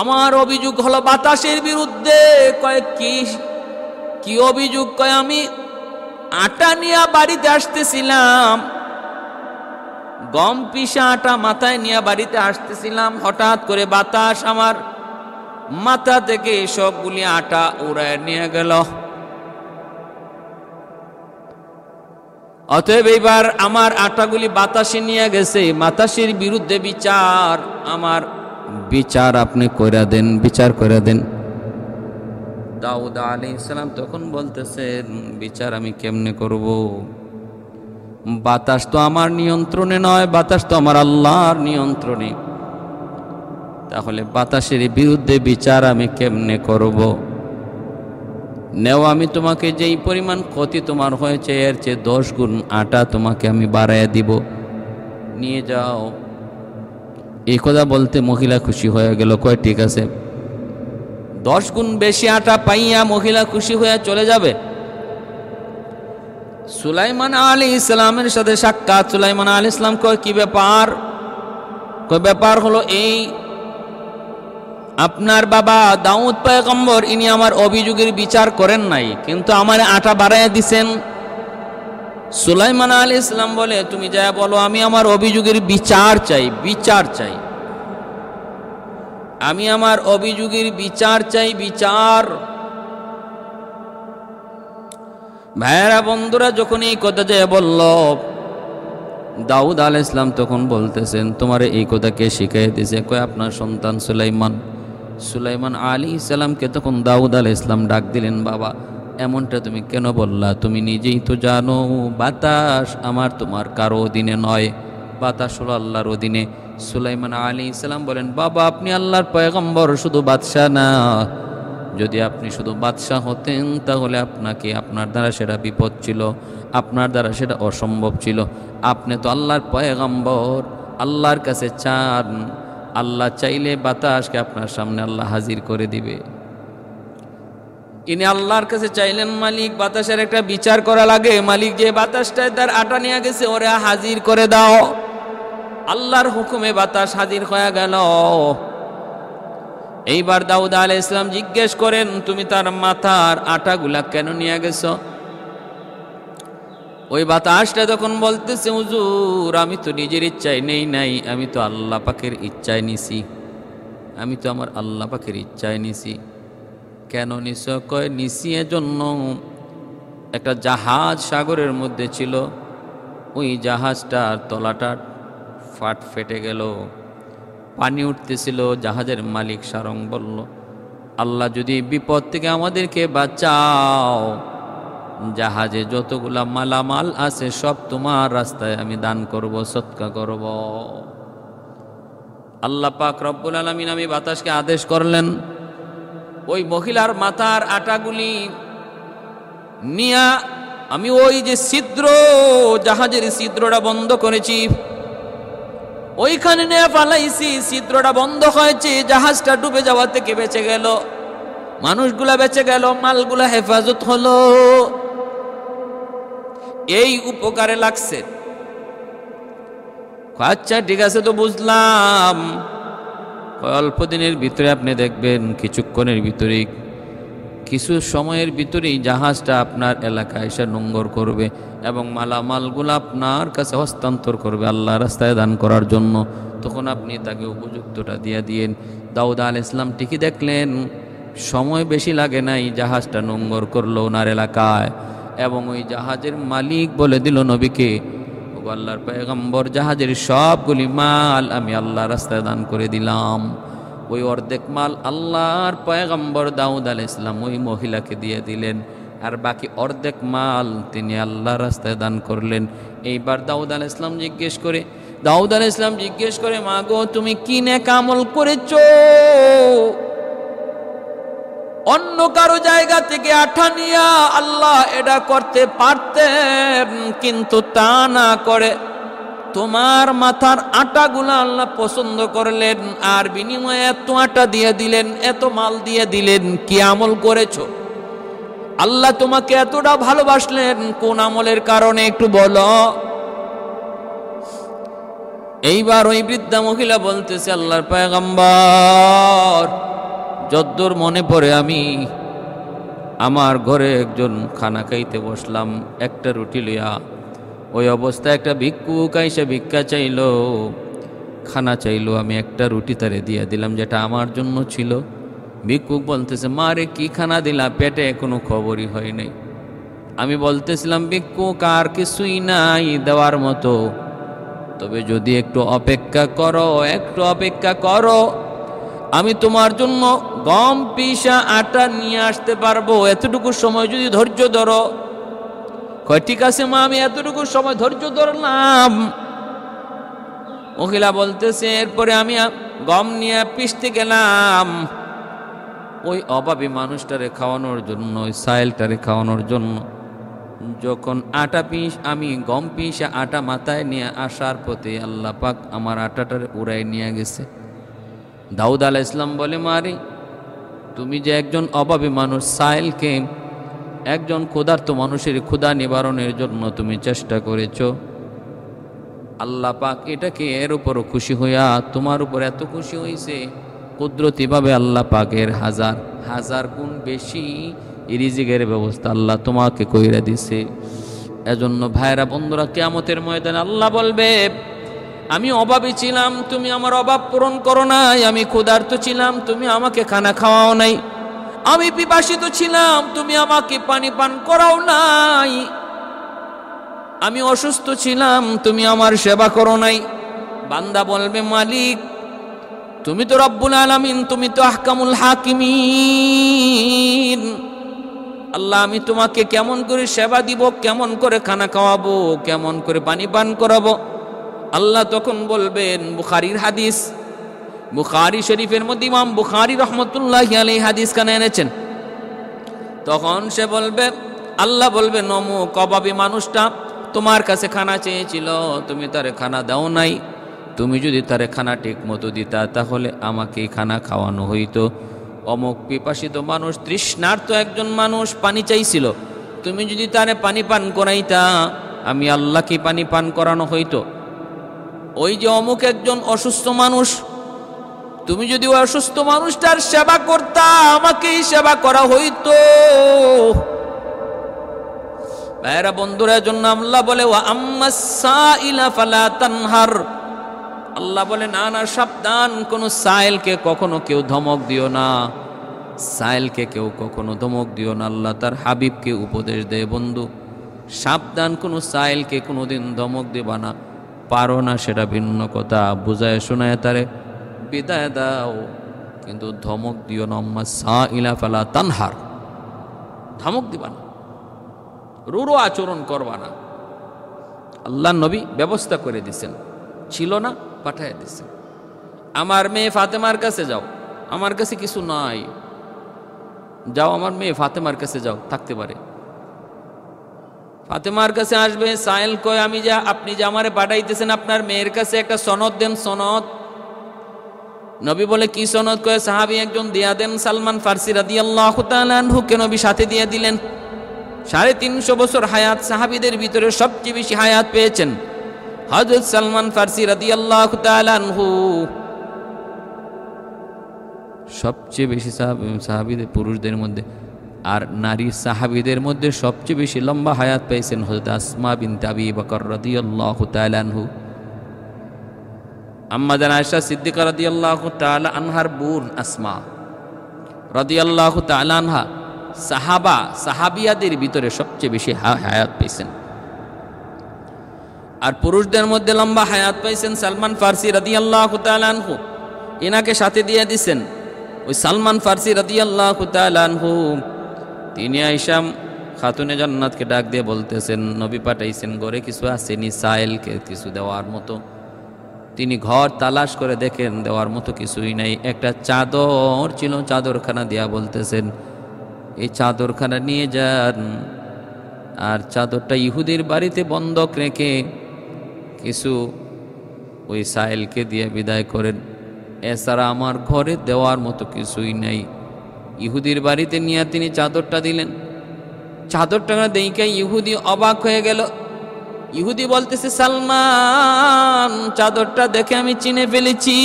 আমার অভিযোগ হলো বাতাসের বিরুদ্ধে। কয় কি অভিযোগ? কয় আমি আটা নিয়ে বাড়িতে আসতেছিলাম, গম পিষা আটা মাথায় নিয়ে বাড়িতে আসতেছিলাম, হঠাৎ করে বাতাস আমার মাথা থেকে সবগুলি আটা উড়ায় নিয়ে গেল। অতএব এবার আমার আটাগুলি বাতাসে নিয়ে গেছে, বাতাসের বিরুদ্ধে বিচার, আমার বিচার আপনি কইরা দেন, বিচার কইরা দেন। দাউদ আলাইহিস সালাম তখন বলতেছেন, বিচার আমি কেমনে করব? বাতাস তো আমার নিয়ন্ত্রণে নয়, বাতাস তো আমার আল্লাহর নিয়ন্ত্রণে। তাহলে বাতাসের বিরুদ্ধে বিচার আমি কেমনে করব? নেও, আমি তোমাকে যেই পরিমাণ ক্ষতি তোমার হয়েছে এর চেয়ে 10 গুণ আটা তোমাকে আমি বাড়াইয়া দিব, নিয়ে যাও। এই কথা বলতে মহিলা খুশি হয়ে গেল। কয় ঠিক আছে। 10 গুণ বেশি আটা পাইয়া মহিলা খুশি হয়ে চলে যাবে। সুলাইমান আলাইহিস সালামের সাথে সাক্ষাৎ। সুলাইমান আলাইহিস সালাম কয় কি ব্যাপার? কয় ব্যাপার হলো এই, আপনার বাবা দাউদ পয়গম্বর ইনি আমার অভিযোগের বিচার করেন নাই, কিন্তু আমার আটা বাড়াইয়া দিছেন। সুলাইমান আলাইহিস সালাম বলে, তুমি যা বলো, আমি আমার অভিযোগের বিচার চাই, বিচার চাই, আমি আমার অভিযোগের বিচার চাই, বিচার। ভাইয়েরা বন্ধুরা, যখন এই কথা যায় বলল, দাউদ আলাইহিস সালাম তখন বলতেছেন, তোমার এই কথা কে শিখাই দিয়েছে? কয় আপনার সন্তান সুলাইমান। সুলাইমান আলাইহিস সালামকে তখন দাউদ আলাইহিস সালাম ডাক দিলেন, বাবা এমনটা তুমি কেন বললা? তুমি নিজেই তো জানো বাতাস আমার তোমার কারো অধীনে নয়, বাতাস হলো আল্লাহর অধীনে। সুলাইমান আলাইহিস সালাম বলেন, বাবা আপনি আল্লাহর পয়গম্বর, শুধু বাদশাহ না। যদি আপনি শুধু বাদশাহ হতেন তাহলে আপনাকে, আপনার দ্বারা সেটা বিপদ ছিল, আপনার দ্বারা সেটা অসম্ভব ছিল। আপনি তো আল্লাহর পয়গম্বর, আল্লাহর কাছে চান, আল্লাহ চাইলে বাতাসকে আপনার সামনে আল্লাহ হাজির করে দিবে। ইনি আল্লাহর কাছে চাইলেন, মালিক বাতাসের একটা বিচার করা লাগে, মালিক যে বাতাসটায় তার আটা নিয়ে গেছে ওরা হাজির করে দাও। আল্লাহর হুকুমে বাতাস হাজির হয়ে গেল। এইবার দাউদ আলাইহিস সালাম জিজ্ঞেস করেন, তুমি তার মাথার আটাগুলা কেন নিয়ে গেছো? ওই বাতাসটা তখন বলতেছে, হুজুর আমি তো নিজের ইচ্ছায় নেই নাই, আমি তো আল্লাহ পাকের ইচ্ছায় নিছি, আমি তো আমার আল্লাহ পাকের ইচ্ছায় নিছি। কেন নিছো? কয় নিছি এজন্য, একটা জাহাজ সাগরের মধ্যে ছিল, ওই জাহাজটার তলাটা ফেটে গেল, পানি উঠতেছিল। জাহাজের মালিক সারং বলল, আল্লাহ যদি বিপদ থেকে আমাদেরকে বাঁচাও, জাহাজে যতগুলা মালামাল আছে সব তোমার রাস্তায় আমি দান করব, সদকা করব। আল্লাহ পাক রব্বুল আলামিন আমি বাতাসকে আদেশ করলেন, ওই মহিলার মাথার আটাগুলি নিয়া আমি ওই যে ছিদ্র, জাহাজের ছিদ্রটা বন্ধ করেছি, ওইখানে নিয়ে পালাইছি। ছিদ্রটা বন্ধ হয়েছে, জাহাজটা ডুবে যাওয়া থেকে বেঁচে গেল, মানুষগুলা বেঁচে গেল, মালগুলা হেফাজত হলো। এই উপকারে লাগছে। আচ্ছা ঠিক আছে, তো বুঝলাম। অল্প দিনের ভিতরে আপনি দেখবেন, কিছুক্ষণের ভিতরেই, কিছু সময়ের ভিতরেই জাহাজটা আপনার এলাকায় এসে নোঙ্গর করবে এবং মালামালগুলো আপনার কাছে হস্তান্তর করবে আল্লাহর রাস্তায় দান করার জন্য। তখন আপনি তাকে উপযুক্তটা দিয়ে দিয়েন। দাউদ আলাইহিস সালাম ঠিকই দেখলেন, সময় বেশি লাগে নাই, জাহাজটা নোঙ্গর করলো ওনার এলাকায়, এবং ওই জাহাজের মালিক বলে দিল নবীকে, ও আল্লাহর পয়গম্বর, জাহাজের সবগুলি মাল আমি আল্লাহর রাস্তায় দান করে দিলাম। ওই অর্ধেক মাল আল্লাহর পয়গম্বর দাউদ আলাইহিস সালাম ওই মহিলাকে দিয়ে দিলেন, আর বাকি অর্ধেক মাল তিনি আল্লাহর রাস্তায় দান করলেন। এইবার দাউদ আলাইহিস সালাম জিজ্ঞেস করে, মা গো তুমি কি নেক আমল করেছো? অন্য কারো জায়গা থেকে আঠা নিয়া আল্লাহ এটা করতে পারতেন, কিন্তু তা না করে তোমার মাথার আটাগুলা আল্লাহ পছন্দ করলেন, আর বিনিময়ে এত আটা দিয়ে দিলেন, এত মাল দিয়ে দিলেন। কি আমল করেছো? আল্লাহ তোমাকে এতটা ভালোবাসলেন কোন আমলের কারণে একটু বলো। এইবার ওই বৃদ্ধা মহিলা বলতেছে, আল্লাহর পয়গম্বর, যদ্দূর মনে পড়ে আমি আমার ঘরে একজন খানা খাইতে বসলাম একটা রুটি লইয়া, ওই অবস্থায় একটা ভিক্ষুক আইসা ভিক্ষা চাইলো, খানা চাইলো, আমি একটা রুটি তারে দিয়ে দিলাম যেটা আমার জন্য ছিল। ভিক্ষুক বলতেছে, মারে কি খানা দিলা, পেটে কোনো খবরই হয় নাই। আমি বলতেছিলাম, ভিক্ষুক আর কিছুই নাই দেওয়ার মতো, তবে যদি একটু অপেক্ষা করো, একটু অপেক্ষা করো, আমি তোমার জন্য গম পিসা আটা নিয়ে আসতে পারবো, এতটুকু সময় যদি ধৈর্য ধরো। কয় ঠিক আছে মা, আমি এতটুকু সময় ধৈর্য ধরলাম। মহিলা বলতেছে, এরপরে আমি গম নিয়ে পিষতে গেলাম ওই অভাবী মানুষটারে খাওয়ানোর জন্য, ওই সাইলটারে খাওয়ানোর জন্য। যখন আমি গম পিসা আটা মাথায় নিয়ে আসার পথে আল্লাহ পাক আমার আটাটারে উড়াই নিয়ে গেছে। দাউদ আলাইহিস সালাম বলে, মারে তুমি যে একজন অভাবী মানুষ, সাইলকে একজন ক্ষুধার্ত মানুষের ক্ষুধা নিবারণের জন্য তুমি চেষ্টা করেছ, আল্লাহ পাক এটাকে এর উপরও খুশি হইয়া তোমার উপর এত খুশি হয়েছে, কুদরতিভাবে আল্লাহ পাকের হাজার হাজার গুণ বেশি রিজিকের ব্যবস্থা আল্লাহ তোমাকে কইরা দিছে। এজন্য ভাইরা বন্ধুরা, কিয়ামতের ময়দানে আল্লাহ বলবে, আমি অভাবী ছিলাম, তুমি আমার অভাব পূরণ করো নাই, আমি ক্ষুধার্ত ছিলাম, তুমি আমাকে খানা খাওয়াও নাই, আমি পিপাসিত ছিলাম, তুমি আমাকে পানি পান করাও নাই, আমি অসুস্থ ছিলাম, তুমি আমার সেবা করো নাই। বান্দা বলবে, মালিক তুমি তো রব্বুল আলামিন, তুমি তো আহকামুল হাকিমিন, আল্লাহ আমি তোমাকে কেমন করে সেবা দিব, কেমন করে খানা খাওয়াবো, কেমন করে পানি পান করাবো। আল্লাহ তখন বলবেন, বুখারীর হাদিস, বুখারী শরীফের মধ্যে ইমাম বুখারী রহমতুল্লাহি আলাইহি হাদিস কানে এনেছেন। তখন সে বলবে, আল্লাহ বলবে, অমুক অভাবী মানুষটা তোমার কাছে খানা চেয়েছিল, তুমি তারে খানা দাও নাই, তুমি যদি তারে খানা ঠিক মতো দিতা তাহলে আমাকে খানা খাওয়ানো হইতো। অমুক পিপাসিত মানুষ, তৃষ্ণার্ত একজন মানুষ পানি চাইছিল, তুমি যদি তারে পানি পান করাইতা, আমি আল্লাহকে পানি পান করানো হইতো। ওই যে অমুক একজন অসুস্থ মানুষ, তুমি যদি ওই অসুস্থ মানুষটার সেবা করতা, আমাকেই সেবা করা হইতো। ভাইরা বন্ধুরা, জন্য আল্লাহ বলে, ওয়া আম্মাস সাইলা ফালা তানহার, আল্লাহ বলে, না না সাবধান, কোন সাইলকে কখনো কেউ ধমক দিও না, সাইলকে কেউ কখনো ধমক দিও না। আল্লাহ তার হাবিবকে উপদেশ দেয়, বন্ধু সাবধান, কোন সাইলকে কোনোদিন ধমক দিবা না, পারো না সেটা ভিন্ন কথা, বুঝায় শোনায় তারে বিদায় দাও, কিন্তু ধমক দিও না। আম্মাস সাইলা ফালা তানহার, ধমক দিবা না, রূঢ় আচরণ করবা না। আল্লাহ নবী ব্যবস্থা করে দিছেন, ছিল না পাঠায় দিছেন। আমার মেয়ে ফাতেমার কাছে যাও, আমার কাছে কিছু নাই, যাও আমার মেয়ে ফাতেমার কাছে যাও, থাকতে পারে। ফাতেমার কাছে আসবে, সাইল কয়, আপনি যে আমারে পাঠাইতেছেন আপনার মেয়ের কাছে একটা সনদ দেন, সনদ। নবী বলে, কি সনদ? কয়, সাহাবী একজন দিয়া দেন, সালমান ফারসি রাদিয়াল্লাহু তাআলা আনহুকে নবী সাথে দিয়ে দিলেন। 350 বছর হায়াত, সাহাবীদের ভিতরে সবচেয়ে বেশি হায়াত পেয়েছেন হযরত সালমান ফারসি রাদিয়াল্লাহু তাআলা আনহু। সবচেয়ে বেশি সাহাবীদের পুরুষদের মধ্যে আর নারী সাহাবীদের মধ্যে সবচেয়ে বেশি লম্বা হায়াত পেয়েছেন হযরত আসমা বিনতে আবি বকর রাদিয়াল্লাহু তাআলা আনহু। আম্মা জান আয়েশা সিদ্দিকা রাদিয়াল্লাহু তাআলা আনহার বোন আসমা রাদিয়াল্লাহু তাআলা আনহা সাহাবিয়াদের ভিতরে সবচেয়ে বেশি হায়াত পেয়েছেন। আর পুরুষদের মধ্যে লম্বা হায়াত পাইছেন সালমান ফারসি রাদিয়াল্লাহু তাআলা আনহু, এনাকে সাথে দিয়ে দিছেন। ওই সালমান ফারসি রাদিয়াল্লাহু তাআলা আনহু তিনি আয়েশা খাতুনে জান্নাতকে ডাক দিয়ে বলতেছেন, নবী পাঠাইছেন, ঘরে কিছু আসেনি সাইলকে কিছু দেওয়ার মতো। তিনি ঘর তালাশ করে দেখেন, দেওয়ার মতো কিছুই নাই। একটা চাদর ছিল, চাদরখানা দিয়া বলতেছেন, এই চাদরখানা নিয়ে যান, আর চাদরটা ইহুদির বাড়িতে বন্ধক রেখে কিছু ওই সাইলকে দিয়ে বিদায় করেন, এছাড়া আমার ঘরে দেওয়ার মতো কিছুই নাই। ইহুদির বাড়িতে নিয়ে তিনি চাদরটা দিলেন। চাদরটা দেখে ইহুদি অবাক হয়ে গেল, ইহুদি বলতেছে, সালমান চাদরটা দেখে আমি চিনে ফেলেছি,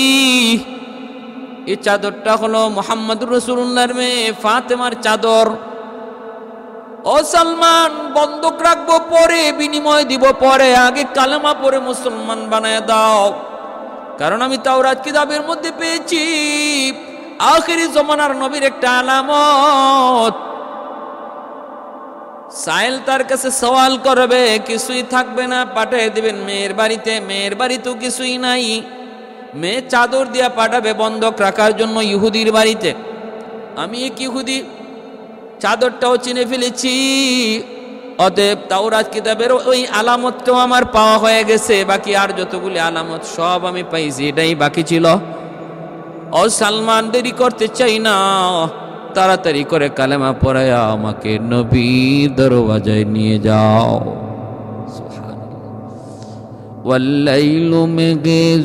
এই চাদরটা হলো মুহাম্মদুর রাসূলুল্লাহর মেয়ে ফাতেমার চাদর। ও সালমান, বন্ধক রাখবো পরে, বিনিময় দিব পরে, আগে কালেমা পড়ে মুসলমান বানায় দাও, কারণ আমি তাওরাত কিতাবের মধ্যে পেয়েছি আখিরি জমানার নবীর একটা আলামত। সাইল তার কাছে সওয়াল করবে, কিছুই থাকবে না, পাঠিয়ে দিবেন মেয়ের বাড়িতে, মেয়ের বাড়িতেও কিছুই নাই, মেয়ে চাদর দিয়া পাঠাবে বন্ধক রাখার জন্য ইহুদির বাড়িতে। আমি এক ইহুদি, চাদরটাও চিনে ফেলেছি, অতএব তাওরাত কিতাবের ওই আলামতটাও আমার পাওয়া হয়ে গেছে, বাকি আর যতগুলি আলামত সব আমি পাইছি, এটাই বাকি ছিল। ও সালমান, দেরি করতে চাই না, তাড়াতাড়ি করে কালেমা পড়ায়া আমাকে নবীর দরওয়াজায় নিয়ে যাও। والليل من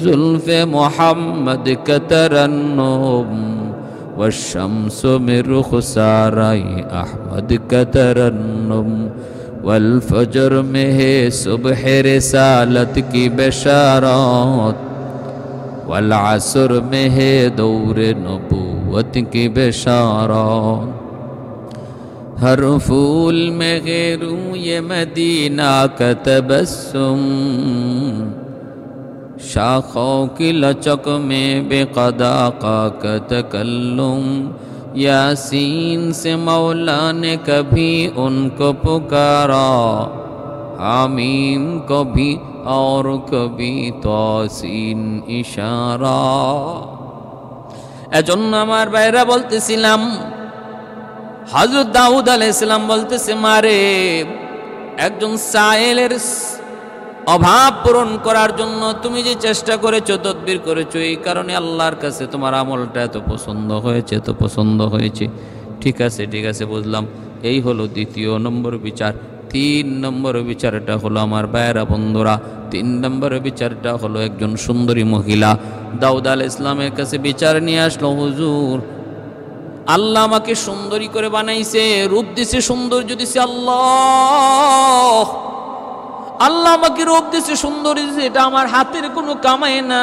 زلف محمد كترنم والشمس من رخساري أحمد كترنم والفجر में है सुबह रिसालत की बशारत والعصر में है दौर नबूवत की बशारत हर फूल में ग़ैरूय मदीना का तबस्सुम शाखों की लचक में बेक़दा का तकल्लुम यासीन से मौला ने कभी उनको पुकारा हामीम को भी और कभी तौसीन इशारा। এজন্য আমার ভাইরা বলতেছিলাম, হযরত দাউদ আলাইহিস সালাম বলতেছে, মারে একজন সায়েলের অভাব পূরণ করার জন্য তুমি যে চেষ্টা করেছো, তদবির করেছো, এই কারণে আল্লাহর কাছে তোমার আমলটা এত পছন্দ হয়েছে, এত পছন্দ হয়েছে। ঠিক আছে, ঠিক আছে, বুঝলাম। এই হলো দ্বিতীয় নম্বর বিচার। 3 নম্বর বিচারটা হলো আমার ভাইয়েরা বন্ধুরা, 3 নম্বর বিচারটা হলো একজন সুন্দরী মহিলা দাউদ আলাইহিস সালামের কাছে বিচার নিয়ে আসলো, হুজুর আল্লাহ আমাকে সুন্দরী করে বানাইছে, রূপ দিছে, সৌন্দর্য দিছে, আল্লাহ আল্লাহ আমাকে রূপ দিছে, সৌন্দর্য দিছে, এটা আমার হাতের কোনো কামাই না,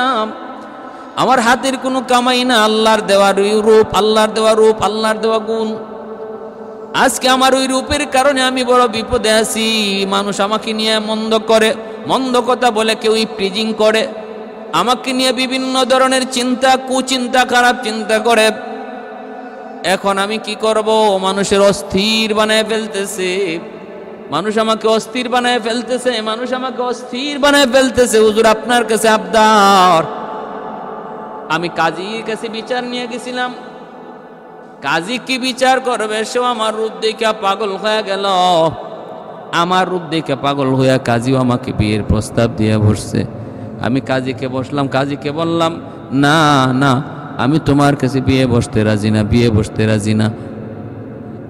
আমার হাতের কোনো কামাই না, আল্লাহর দেওয়া রূপ, আল্লাহর দেওয়া রূপ, আল্লাহর দেওয়া গুণ। আজকে আমার ওই রূপের কারণে আমি বড় বিপদে আছি, মানুষ আমাকে নিয়ে মন্দ করে, মন্দ কথা বলে, কেউ প্রিজিং করে, আমাকে নিয়ে বিভিন্ন ধরনের চিন্তা, কুচিন্তা, খারাপ চিন্তা করে। এখন আমি কি করব? মানুষের অস্থির বানায় ফেলতেছে, মানুষ আমাকে অস্থির বানায় ফেলতেছে, মানুষ আমাকে অস্থির বানায় ফেলতেছে। হুজুর আপনার কাছে আবদার। আমি কাজীর কাছে বিচার নিয়ে গেছিলাম, কাজী কি বিচার করবে? সেও আমার রূপ দেখে পাগল হয়ে গেল, আমার রূপ দেখে পাগল হইয়া কাজীও আমাকে বিয়ের প্রস্তাব দিয়ে বসছে। আমি কাজীকে বসলাম, কাজীকে বললাম, না না, আমি তোমার কাছে বিয়ে বসতে রাজি না, বিয়ে বসতে রাজি না।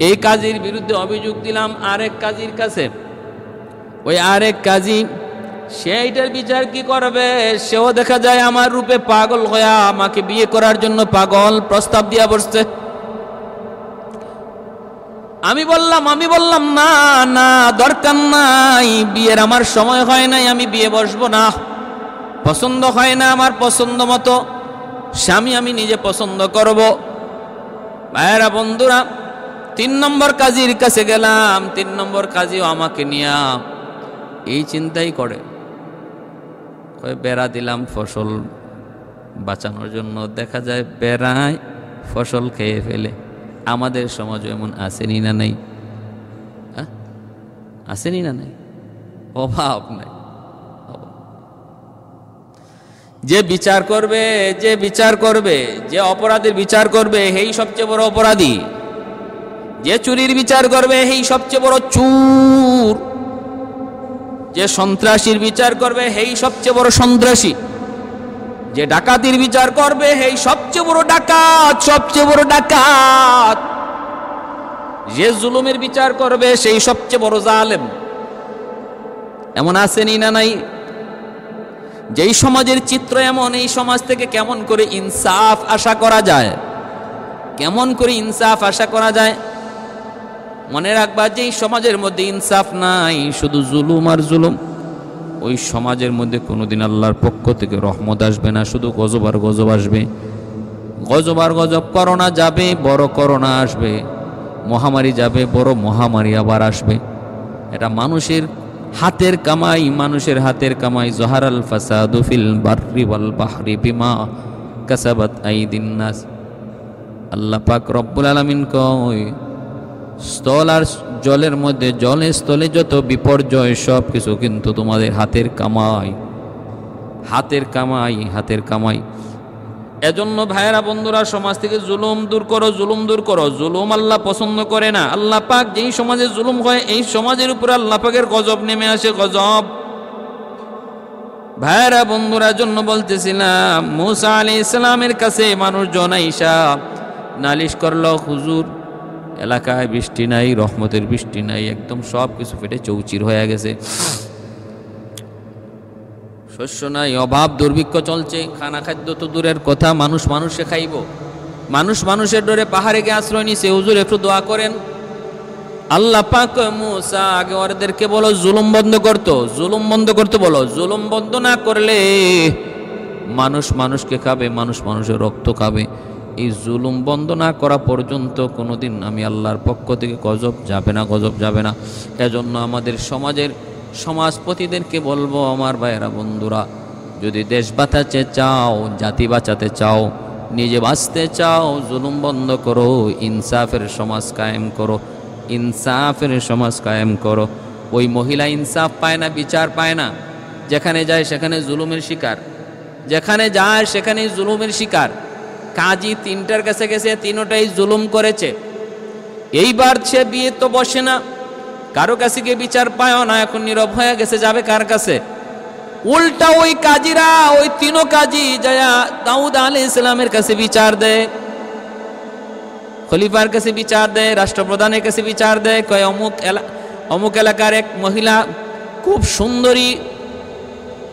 এই কাজীর বিরুদ্ধে অভিযোগ দিলাম আরেক কাজীর কাছে। ওই আরেক কাজী সেইটার বিচার কি করবে? সেও দেখা যায় আমার রূপে পাগল হইয়া আমাকে বিয়ে করার জন্য পাগল প্রস্তাব দিয়া বসছে। আমি বললাম না না, দরকার নাই, বিয়ের আমার সময় হয় নাই, আমি বিয়ে বসবো না, পছন্দ হয় না, আমার পছন্দ মতো স্বামী আমি নিজে পছন্দ করব। ভাইয়েরা বন্ধুরা, 3 নম্বর কাজীর কাছে গেলাম, 3 নম্বর কাজীও আমাকে নিয়ে এই চিন্তাই করে। বেড়া দিলাম ফসল বাঁচানোর জন্য, দেখা যায় বেড়ায় ফসল খেয়ে ফেলে। আমাদের সমাজে এমন আসেনি না নাই? আসেনি না নাই? অভাব নাই। যে বিচার করবে, যে বিচার করবে, যে অপরাধের বিচার করবে, সেই সবচেয়ে বড় অপরাধী। যে চুরির বিচার করবে, সেই সবচেয়ে বড় চুর। যে সন্ত্রাসীর বিচার করবে, সেই সবচেয়ে বড় সন্ত্রাসী। যে ডাকাতির বিচার করবে, সেই সবচেয়ে বড় ডাকাত, সবচেয়ে বড় ডাকাত। যে জুলুমের বিচার করবে, সেই সবচেয়ে বড় জালেম। এমন আসেনি না নাই? যেই সমাজের চিত্র এমন, এই সমাজ থেকে কেমন করে ইনসাফ আশা করা যায়? কেমন করে ইনসাফ আশা করা যায়? মনে রাখবা, যেই সমাজের মধ্যে ইনসাফ নাই, শুধু জুলুম আর জুলুম, ওই সমাজের মধ্যে কোনোদিন আল্লাহর পক্ষ থেকে রহমত আসবে না, শুধু গজব আর গজব আসবে। গজব আর গজব, করোনা যাবে, বড় করোনা আসবে, মহামারী যাবে, বড় মহামারী আবার আসবে। এটা মানুষের হাতের কামাই, মানুষের হাতের কামাই। জহারাল ফাসাদু ফিল বাররি ওয়াল বাহরি বিমা কাসাবাত আইদিন নাস। আল্লাহ পাক রব্বুল আলামিন কয়, স্থল আর জলের মধ্যে, জলে স্থলে যত বিপর্যয় সব কিছু কিন্তু তোমাদের হাতের কামাই, হাতের কামাই, হাতের কামাই। এজন্য ভাইয়েরা বন্ধুরা, সমাজ থেকে জুলুম দূর করো, জুলুম দূর করো। জুলুম আল্লাহ পছন্দ করে না। আল্লাহ পাক যেই সমাজে জুলুম হয়, এই সমাজের উপরে আল্লাহ পাকের গজব নেমে আসে, গজব। ভাইয়েরা বন্ধুরা, জন্য বলতেছিলাম, মুসা আলাইহিস সালামের কাছে মানুষজন আইসা নালিশ করলো, হুজুর এলাকায় বৃষ্টি নাই, রহমতের বৃষ্টি নাই, একদম সব কিছু ফেটে চৌচির হয়ে গেছে, শস্য নাই, অভাব দুর্ভিক্ষ চলছে, খানা খাদ্য তো দূরের কথা, মানুষ মানুষে খাইব, মানুষ মানুষের ডরে পাহাড়ে গিয়ে আশ্রয় নিছে, হুজুর একটু দোয়া করেন। আল্লাহ পাক মুসা আগে ওদেরকে বলো জুলুম বন্ধ করতো, জুলুম বন্ধ করতে বলো। জুলুম বন্ধ না করলে মানুষ মানুষকে খাবে, মানুষ মানুষের রক্ত খাবে। এই জুলুম বন্ধ না করা পর্যন্ত কোনোদিন আমি আল্লাহর পক্ষ থেকে গজব যাবে না, গজব যাবে না। এজন্য আমাদের সমাজের সমাজপতিদেরকে বলবো, আমার ভাইয়েরা বন্ধুরা, যদি দেশ বাঁচাতে চাও, জাতি বাঁচাতে চাও, নিজে বাঁচতে চাও, জুলুম বন্ধ করো, ইনসাফের সমাজ কায়েম করো, ইনসাফের সমাজ কায়েম করো। ওই মহিলা ইনসাফ পায় না, বিচার পায় না, যেখানে যায় সেখানে জুলুমের শিকার, যেখানে যায় সেখানেই জুলুমের শিকার। কাজী তিনটার কাছে গেছে, তিনটাই জুলুম করেছে। এইবার সে বিয়ে তো বসে না, কারো কাছে গিয়ে বিচার পায় না, এখন নীরব হয়ে গেছে, যাবে কার কাছে? উল্টা ওই কাজীরা, ওই তিনও কাজী যায়া দাউদ আলাইহিস সালামের কাছে বিচার দেয়, খলিফার কাছে বিচার দেয়, রাষ্ট্রপ্রধানের কাছে বিচার দেয়, কয় অমুক এলাকার এক মহিলা খুব সুন্দরী,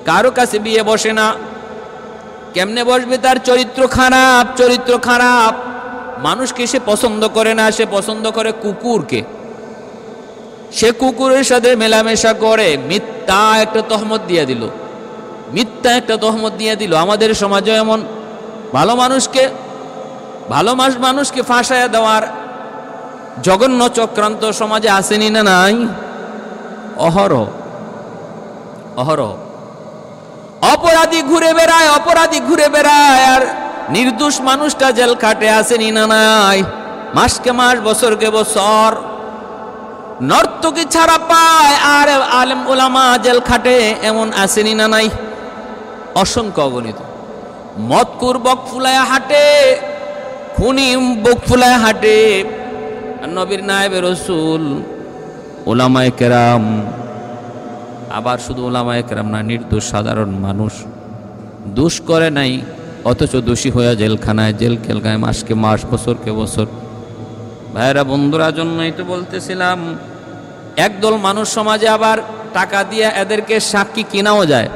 কারো কাছে বিয়ে বসে না। কেমনে বসবে? তার চরিত্র খারাপ, চরিত্র খারাপ, মানুষকে সে পছন্দ করে না, সে পছন্দ করে কুকুরকে, সে কুকুরের সাথে মেলামেশা করে। মিথ্যা একটা তহমত দিয়ে দিল, মিথ্যা একটা তহমত দিয়ে দিল। আমাদের সমাজে এমন ভালো মানুষকে ফাঁসায়া দেওয়ার জঘন্য চক্রান্ত সমাজে আসেনি না নাই? অহরহ অহরহ অপরাধী ঘুরে বেড়ায়, অপরাধী ঘুরে বেড়ায়, আর নির্দোষ মানুষটা জেল খাটে, আসেনি না নাই? মাসকে মাস, বছরকে বছর নর্তকী ছাড়া পায়, আর আলেম ওলামা জেল খাটে, এমন আসেনি না নাই? অসংখ্য অগণিত। মদকুর বক ফুলায় হাঁটে, খুনি বুক ফুলায় হাঁটে, নবীর নায়েবে রাসূল ওলামায়ে কেরাম, আবার শুধু ওলামায়ে কেরাম না, নির্দোষ সাধারণ মানুষ দোষ করে নাই, অথচ দোষী হয়ে জেলখানায়, জেলখানায় মাসকে মাস, বছরকে বছর। ভাইয়েরা বন্ধুরা, জন্যই তো বলতেছিলাম, একদল মানুষ সমাজে আবার টাকা দিয়ে এদেরকে সাক্ষী কিনাও যায়,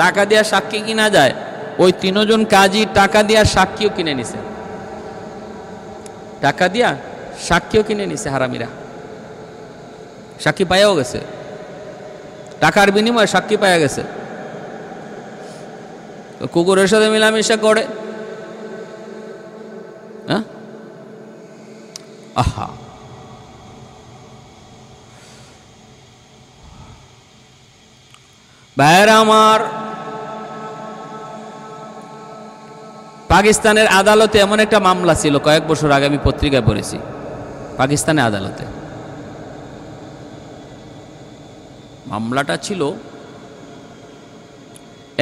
টাকা দিয়ে সাক্ষী কিনা যায়। ওই তিনজন কাজী টাকা দিয়া সাক্ষীও কিনে নিছে, টাকা দিয়া সাক্ষীও কিনে নিছে। হারামিরা সাক্ষী পাইয়াও গেছে, টাকার বিনিময়ে সাক্ষী পাইয়া গেছে। কুকুরের সাথে মেলামেশা করে। আহা, ভাইয়েরা আমার, পাকিস্তানের আদালতে এমন একটা মামলা ছিল, কয়েক বছর আগে আমি পত্রিকায় পড়েছি। পাকিস্তানের আদালতে মামলাটা ছিল,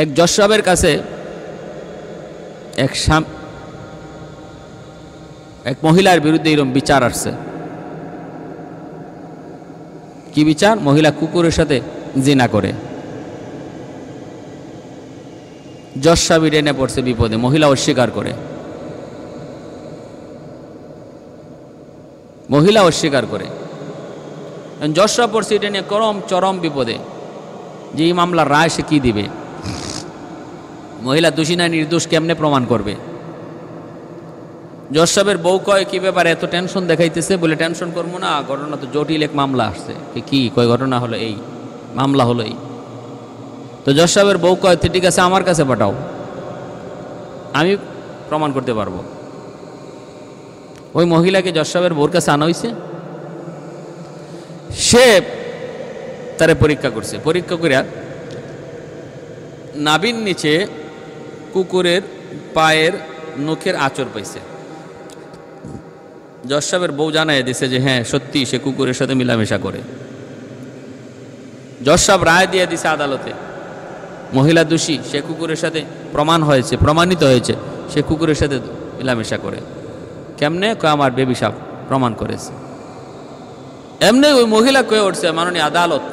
এক জজ সাহেবের কাছে এক মহিলার বিরুদ্ধে এরকম বিচার আসছে। কি বিচার? মহিলা কুকুরের সাথে জিনা করে। জজ সাহেব এনে পড়ছে বিপদে, মহিলা অস্বীকার করে, মহিলা অস্বীকার করে। জজ সাহেব পড়ছে এটা নিয়ে চরম বিপদে, যে এই মামলার রায় সে কি দিবে, মহিলা দোষী না নির্দোষ কেমনে প্রমাণ করবে। জজ সাহেবের বউ কয়, কি ব্যাপারে এত টেনশন দেখাইতেছে? বলে, টেনশন করবো না, ঘটনা তো জটিল, এক মামলা আসছে। কি কয়? ঘটনা হলো এই, মামলা হলো এই। তো জজ সাহেবের বউ কয় ঠিক আছে আমার কাছে পাঠাও, আমি প্রমাণ করতে পারবো। ওই মহিলাকে জজ সাহেবের বউর কাছে আনা হয়েছে, সে তারে পরীক্ষা করছে, পরীক্ষা করিয়া নাভির নিচে কুকুরের পায়ের নখের আঁচড় পাইছে। জজ সাহেবের বউ জানাই দিছে যে হ্যাঁ সত্যি সে কুকুরের সাথে মিলামেশা করে। জজ সাহেব রায় দিয়ে দিছে আদালতে, মহিলা দোষী, সে কুকুরের সাথে প্রমাণিত হয়েছে সে কুকুরের সাথে মিলামেশা করে। কেমনে? কয় আমার বেবি সাহেব প্রমাণ করেছে। এমনি ওই মহিলা কয়ে উঠছে, মাননীয় আদালত,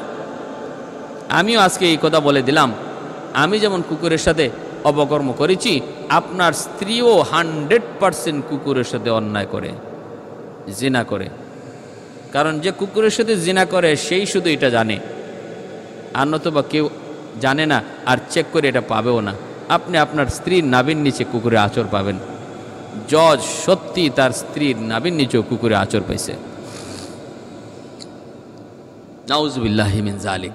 আমিও আজকে এই কথা বলে দিলাম, আমি যেমন কুকুরের সাথে অপকর্ম করেছি, আপনার স্ত্রীও 100% কুকুরের সাথে অন্যায় করে, জিনা করে। কারণ যে কুকুরের সাথে জিনা করে সেই শুধু এটা জানে, আর নতুবা কেউ জানে না, আর চেক করে এটা পাবেও না। আপনি আপনার স্ত্রীর নাভির নিচে কুকুরের আঁচড় পাবেন। জজ সত্যি তার স্ত্রীর নাভির নিচেও কুকুরের আঁচড় পাইছে। নাউজুবিল্লাহি মিন যালিক।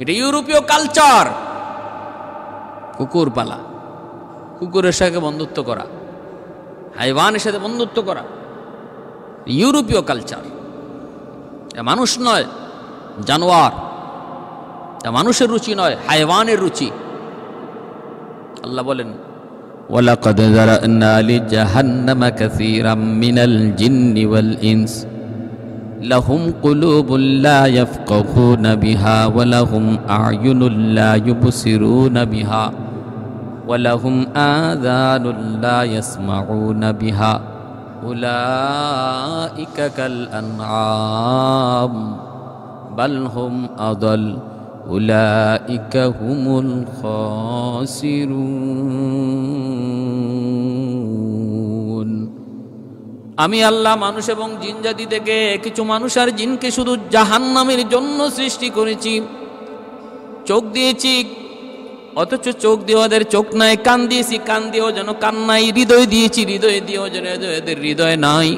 এটা ইউরোপীয় কালচার, কুকুর পালা, কুকুরের সাথে বন্ধুত্ব করা, হাইওয়ানের সাথে বন্ধুত্ব করা, ইউরোপীয় কালচার। মানুষ নয়, জানোয়ার। মানুষের রুচি নয়, হাইওয়ানের রুচি। আল্লাহ বলেন ওয়ালাকাদ যারানা লিজাহান্নামা কাসীরাম মিনাল জিন্নি ওয়াল ইনস লাহুম কুলুবুন লা ইয়াফকাহুনা বিহা ওয়া লাহুম আ'য়ুনুন লা ইউবসিরুনা বিহা ওয়া লাহুম আযানুন লা ইয়াসমাউনা বিহা উলাইকা কাল আনআম বাল হুম আদাল উলাইকা হুমুল খাসিরুন। আমি আল্লাহ মানুষ এবং জিন জাতি থেকে কিছু মানুষ আর জিনকে শুধু জাহান্নামের জন্য সৃষ্টি করেছি। চোখ দিয়েছি, অথচ চোখ দিয়ে ওদের চোখ নাই, কান দিয়েছি, কান দিয়েও যেন কান নাই, হৃদয় দিয়েছি, হৃদয় দিয়েও যেন এদের হৃদয় নাই।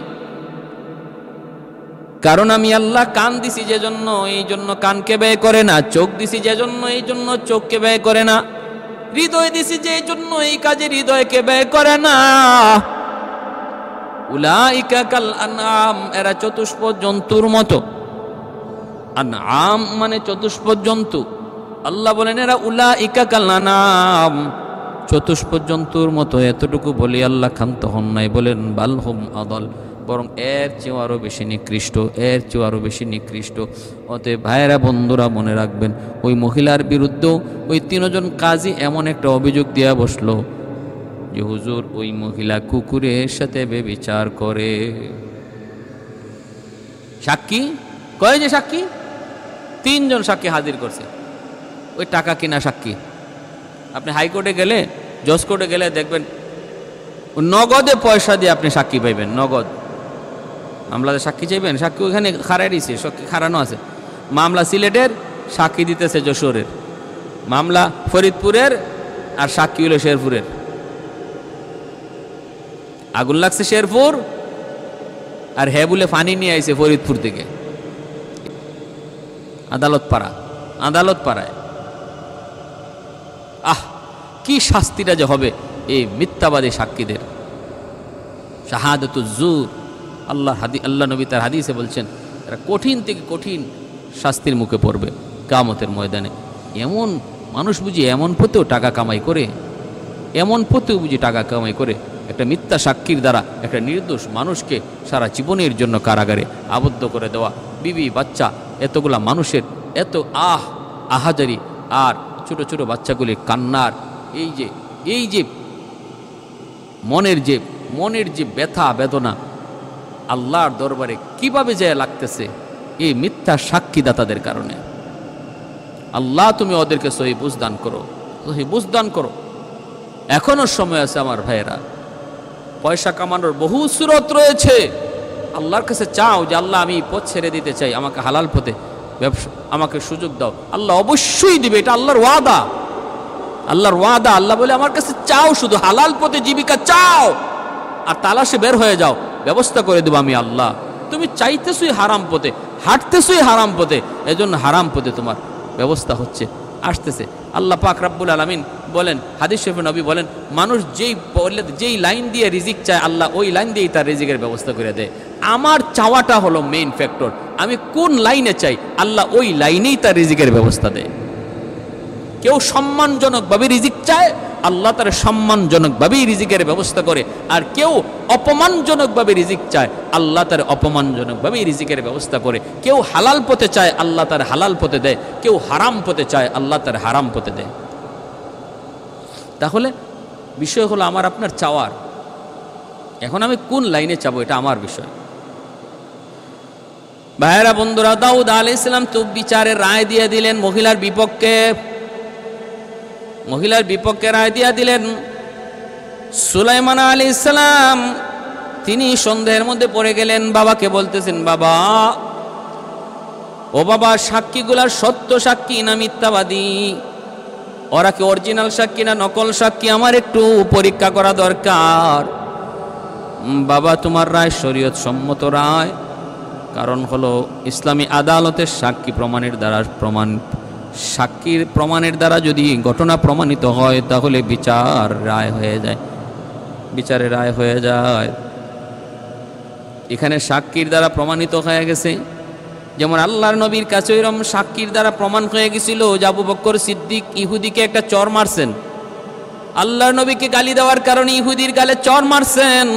কারণ আমি আল্লাহ কান দিছি যে জন্য, এই জন্য কানকে ব্যয় করে না, চোখ দিছি যে জন্য, এই জন্য চোখকে ব্যয় করে না, হৃদয় দিছি যে জন্য, এই কাজে হৃদয়কে ব্যয় করে না। উলাইকা কাল আনআম, এরা চতুষ্পদ জন্তুর মতো। আনআম মানে চতুষ্পদ জন্তু। আল্লাহ বলেন এরা উলাইকা কাল আনআম, চতুষ্পদ জন্তুর মতো। এতটুকু বলি আল্লাহ ক্ষান্ত হন নাই, বলেন বাল হুম আদাল, বরং এর চেয়েও আরো বেশি নিকৃষ্ট, এর চেয়েও আরো বেশি নিকৃষ্ট। অতএব ভাইয়েরা, বন্ধুরা, মনে রাখবেন, ওই মহিলার বিরুদ্ধেও ওই 3 জন কাজী এমন একটা অভিযোগ দেয়া বসলো যে হুজুর ওই মহিলা কুকুরের সাথে ব্যভিচার করে। সাক্ষী কয় যে সাক্ষী 3 জন সাক্ষী হাজির করছে, ওই টাকা কিনা সাক্ষী। আপনি হাইকোর্টে গেলে, জজ কোর্টে গেলে দেখবেন নগদে পয়সা দিয়ে আপনি সাক্ষী পাইবেন, নগদ। মামলাতে সাক্ষী চাইবেন, সাক্ষী ওইখানে খাড়াই দিছে, সাক্ষী খাড়ানো আছে। মামলা সিলেটের, সাক্ষী দিতেছে যশোরের, মামলা ফরিদপুরের, আর সাক্ষী হলো শেরপুরের। আগুন লাগছে শেরপুর, আর হ্যাঁ বলে পানি নিয়ে আইছে ফরিদপুর থেকে। আদালত পাড়ায়। কি শাস্তিটা যে হবে এই মিথ্যাবাদী সাক্ষীদের। শাহাদাতুজ জুর, আল্লাহ নবী তার হাদিসে বলছেন এরা কঠিন থেকে কঠিন শাস্তির মুখে পড়বে কিয়ামতের ময়দানে। এমন মানুষ বুঝি এমন পথেও টাকা কামাই করে, একটা মিথ্যা সাক্ষীর দ্বারা একটা নির্দোষ মানুষকে সারা জীবনের জন্য কারাগারে আবদ্ধ করে দেওয়া। বিবি বাচ্চা এতগুলা মানুষের এত আহাজারি, আর ছোট ছোট বাচ্চাগুলির কান্নার এই যে মনের যে ব্যথা বেদনা আল্লাহর দরবারে কিভাবে যায় লাগতেছে এই মিথ্যা সাক্ষীদাতাদের কারণে। আল্লাহ তুমি ওদেরকে সহি বুঝ দান করো। এখনো সময় আছে আমার ভাইয়েরা, পয়সা কামানোর বহু সুরত রয়েছে। আল্লাহর কাছে চাও যে আল্লাহ আমি পথ ছেড়ে দিতে চাই, আমাকে হালাল পথে ব্যবসা, আমাকে সুযোগ দাও। আল্লাহ অবশ্যই দিবে, এটা আল্লাহর ওয়াদা। আল্লাহ বলে আমার কাছে চাও, শুধু হালাল পথে জীবিকা চাও, আর তালাশে বের হয়ে যাও, ব্যবস্থা করে দেবো আমি আল্লাহ। তুমি চাইতেছই হারাম পথে, হাঁটতেছই হারাম পথে, এজন্য হারাম পথে তোমার ব্যবস্থা হচ্ছে, আসতেছে। আল্লাহ পাক রব্বুল আলামিন বলেন, হাদিস শরীফে নবী বলেন, মানুষ যেই লাইন দিয়ে রিজিক চায় আল্লাহ ওই লাইন দিয়েই তার রিজিকের ব্যবস্থা করে দেয়। আমার চাওয়াটা হলো মেইন ফ্যাক্টর, আমি কোন লাইনে চাই আল্লাহ ওই লাইনেই তার রিজিকের ব্যবস্থা দেয়। কেউ সম্মানজনকভাবে রিজিক চায়, আল্লাহ তার সম্মানজনকভাবেই রিজিকের ব্যবস্থা করে। আর কেউ অপমানজনকভাবে রিজিক চায়, আল্লাহ তার অপমানজনকভাবেই রিজিকের ব্যবস্থা করে। কেউ হালাল পথে চায়, আল্লাহ তার হালাল পথে দেয়। কেউ হারাম পথে চায়, আল্লাহ তার হারাম পথে দেয়। তাহলে বিষয় হলো আমার আপনার চাওয়ার। এখন আমি কোন লাইনে চাবো এটা আমার বিষয়। ভাইয়েরা বন্ধুরা, দাউদ আলাইহিস সালাম তো বিচারের রায় দিয়ে দিলেন মহিলার বিপক্ষে, রায় দিয়া দিলেন। সুলাইমান আলাইহিস সালাম তিনি সন্দেহের মধ্যে পড়ে গেলেন, বাবাকে বলতেছেন, বাবা ও বাবা, সাক্ষীগুলার সত্য সাক্ষী না মিথ্যাবাদী, ওরা কি অরিজিনাল সাক্ষী না নকল সাক্ষী, আমার একটু পরীক্ষা করা দরকার। বাবা তোমার রায় শরীয়ত সম্মত রায়, কারণ হলো ইসলামী আদালতের সাক্ষীর প্রমাণের দ্বারা যদি ঘটনা প্রমাণিত হয় তাহলে বিচারের রায় হয়ে যায়। এখানে সাক্ষীর দ্বারা প্রমাণিত হয়ে গেছে, যেমন আল্লাহর নবীর কাছে এরকম সাক্ষীর দ্বারা প্রমাণ হয়ে গেছিল যে আবু বকর সিদ্দিক ইহুদিকে একটা চর মারছেন। আল্লাহর নবীকে গালি দেওয়ার কারণে ইহুদির গালে চর মারছেন,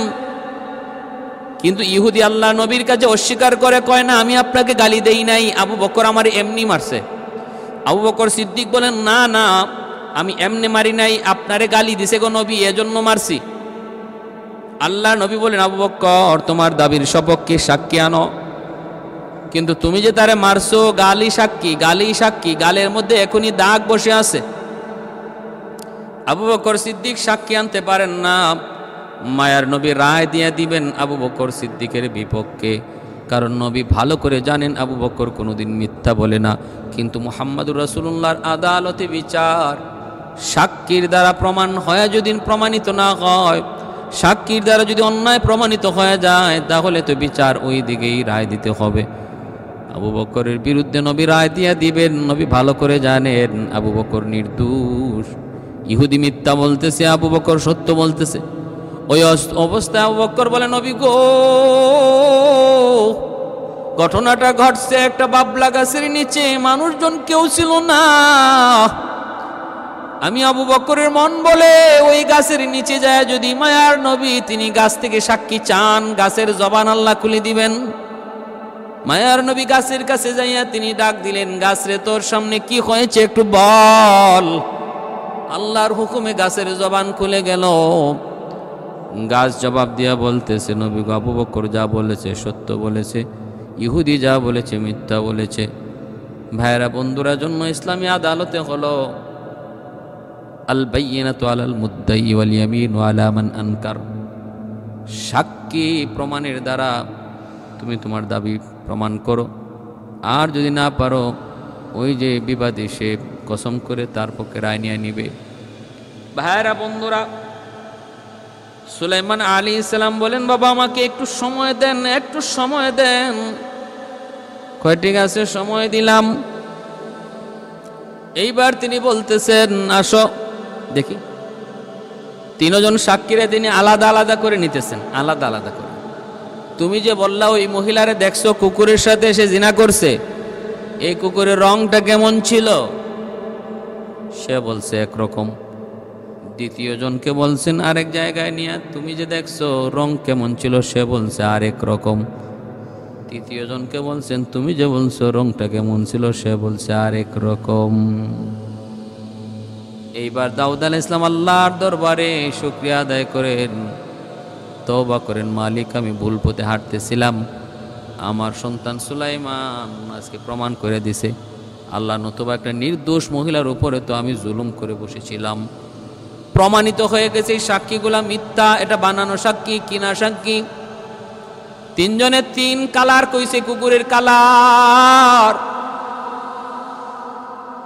কিন্তু ইহুদি আল্লাহ নবীর কাছে অস্বীকার করে, কয় না আমি আপনাকে গালি দেই নাই, আবু বকর আমার এমনি মারছে। আবু বকর সিদ্দিক বলেন, না না আমি এমনি মারি নাই, আপনারে গালি দিছে গো নবী, এজন্য মারছি। আল্লাহ নবী বলেন, আবু বকর তোমার দাবির সপক্ষে সাক্ষী আনো, কিন্তু তুমি যে তারে মারছো গালি সাক্ষী, গালের মধ্যে এখনই দাগ বসে আছে। আবু বকর সিদ্দিক সাক্ষী আনতে পারেন না। মায়ার নবী রায় দিয়ে দিবেন আবু বকর সিদ্দিকের বিপক্ষে, কারণ নবী ভালো করে জানেন আবু বকর কোনোদিন মিথ্যা বলে না। কিন্তু মুহাম্মদুর রাসূলুল্লাহর আদালতে বিচার সাক্ষীর দ্বারা প্রমাণ হয়, যদি প্রমাণিত না হয়, সাক্ষীর দ্বারা যদি অন্যায় প্রমাণিত হয়ে যায় তাহলে তো বিচার ওই দিকেই রায় দিতে হবে। আবু বকরের বিরুদ্ধে নবী রায় দিয়ে দিবেন, নবী ভালো করে জানেন আবু বকর নির্দোষ। ইহুদি মিথ্যা বলতেছে, আবু বকর সত্য বলতেছে। ওই অবস্থায় আবু বকর বলে, নবী গো, ঘটনাটা ঘটছে একটা বাবলা গাছের নিচে, মানুষজন কেউ ছিল না। আমি আবু বকরের মন বলে ওই গাছের নিচে যায়, যদি মায়ার নবী তিনি গাছ থেকে সাক্ষী চান, গাছের জবান আল্লাহ খুলে দিবেন। মায়ার নবী গাছের কাছে যাইয়া তিনি ডাক দিলেন, গাছ রে তোর সামনে কি হয়েছে একটু বল। আল্লাহর হুকুমে গাছের জবান খুলে গেল। গাছ জবাব দিয়া বলতেছে, নবী গো, আবু বকর যা বলেছে সত্য বলেছে, ইহুদি যা বলেছে মিথ্যা বলেছে। ভাইরা বন্ধুরা, জন্য ইসলামী আদালতে হলো আল বাইয়িনাতু আলাল মুদ্দাই ওয়াল ইয়ামিনু আলা মান আনকার। সাক্ষী প্রমাণের দ্বারা তুমি তোমার দাবি প্রমাণ করো, আর যদি না পারো ওই যে বিবাদী সে কসম করে তার পক্ষে রায় নিয়ে নিবে। ভাইরা বন্ধুরা, সুলাইমান আলাইহিস সালাম বলেন, বাবা আমাকে একটু সময় দেন, একটু সময় দেন। কয় ঠিক আছে, সময় দিলাম। এইবার তিনি বলতেছেন, আসো দেখি। তিনজন সাক্ষীরা তিনি আলাদা আলাদা করে নিতেছেন, আলাদা আলাদা করে। তুমি যে বললা ওই মহিলারে দেখছো কুকুরের সাথে সে জিনা করছে, এই কুকুরের রংটা কেমন ছিল? সে বলছে একরকম। দ্বিতীয় জনকে বলছেন আরেক জায়গায় নিয়ে, তুমি যে দেখছো রং কেমন ছিল? সে বলছে আরেক রকম। তৃতীয় জনকে বলছেন, তুমি যে বলছো রংটা কেমন ছিল? সে বলছে আরেক রকম। এইবার দাউদ আলাইহিস সালাম আল্লাহর দরবারে শুকরিয়া আদায় করেন, তওবা করেন, মালিক আমি ভুল পথে হাঁটতেছিলাম, আমার সন্তান সুলাইমান আজকে প্রমাণ করে দিছে আল্লাহ, নতুবা একটা নির্দোষ মহিলার উপরে তো আমি জুলুম করে বসেছিলাম। প্রমাণিত হয়ে গেছে এই সাক্ষীগুলা মিথ্যা, এটা বানানো সাক্ষী, কিনা সাক্ষী। তিনজনের তিন কালার কইছে, কুকুরের কালার।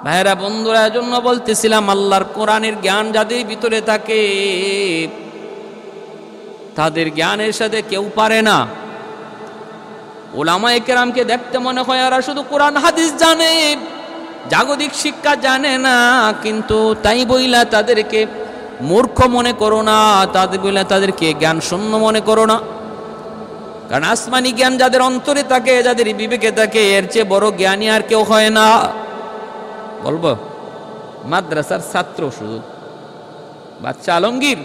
ভাইরা বন্ধুরা, জন্য বলতেছিলাম আল্লাহর কোরআনের জ্ঞান যাদের ভিতরে থাকে তাদের জ্ঞানের সাথে কেউ পারে না। উলামায়ে কেরামকে দেখতে মনে হয় এরা শুধু কোরআন হাদিস জানে, জাগতিক শিক্ষা জানে না, কিন্তু তাই বইলা তাদেরকে মূর্খ মনে করো না, তাদের বইলা তাদেরকে জ্ঞান শূন্য মনে করো না। কারণ আসমানি জ্ঞান যাদের অন্তরে থাকে, যাদের বিবেকে থাকে, এর চেয়ে বড় জ্ঞানী আর কেউ হয় না। বলবো মাদ্রাসার ছাত্র শুধু বাচ্চা আলমগীর